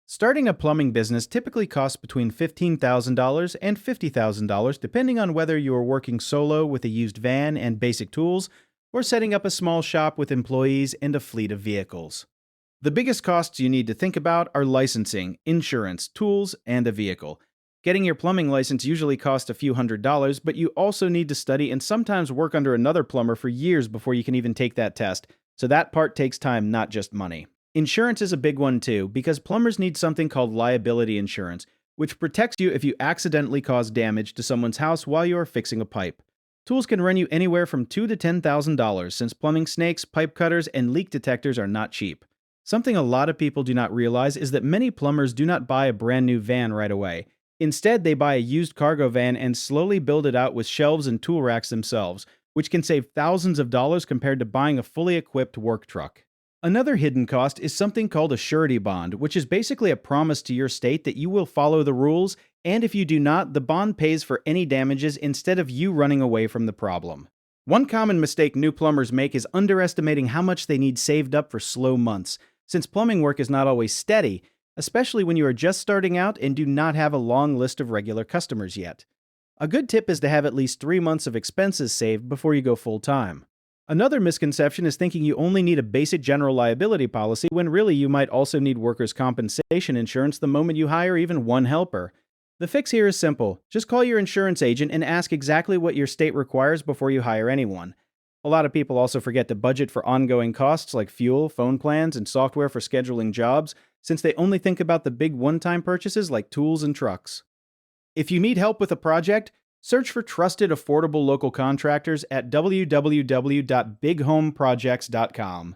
Starting a plumbing business typically costs between $15,000 and $50,000 depending on whether you are working solo with a used van and basic tools or setting up a small shop with employees and a fleet of vehicles. The biggest costs you need to think about are licensing, insurance, tools, and a vehicle. Getting your plumbing license usually costs a few $100s, but you also need to study and sometimes work under another plumber for years before you can even take that test, so that part takes time, not just money. Insurance is a big one too, because plumbers need something called liability insurance, which protects you if you accidentally cause damage to someone's house while you are fixing a pipe. Tools can run you anywhere from $2,000 to $10,000 since plumbing snakes, pipe cutters, and leak detectors are not cheap. Something a lot of people do not realize is that many plumbers do not buy a brand new van right away. Instead, they buy a used cargo van and slowly build it out with shelves and tool racks themselves, which can save thousands of dollars compared to buying a fully equipped work truck. Another hidden cost is something called a surety bond, which is basically a promise to your state that you will follow the rules, and if you do not, the bond pays for any damages instead of you running away from the problem. One common mistake new plumbers make is underestimating how much they need saved up for slow months, since plumbing work is not always steady, especially when you are just starting out and do not have a long list of regular customers yet. A good tip is to have at least 3 months of expenses saved before you go full time. Another misconception is thinking you only need a basic general liability policy when really you might also need workers' compensation insurance the moment you hire even one helper. The fix here is simple. Just call your insurance agent and ask exactly what your state requires before you hire anyone. A lot of people also forget to budget for ongoing costs like fuel, phone plans, and software for scheduling jobs, since they only think about the big one-time purchases like tools and trucks. If you need help with a project, search for trusted, affordable local contractors at www.bighomeprojects.com.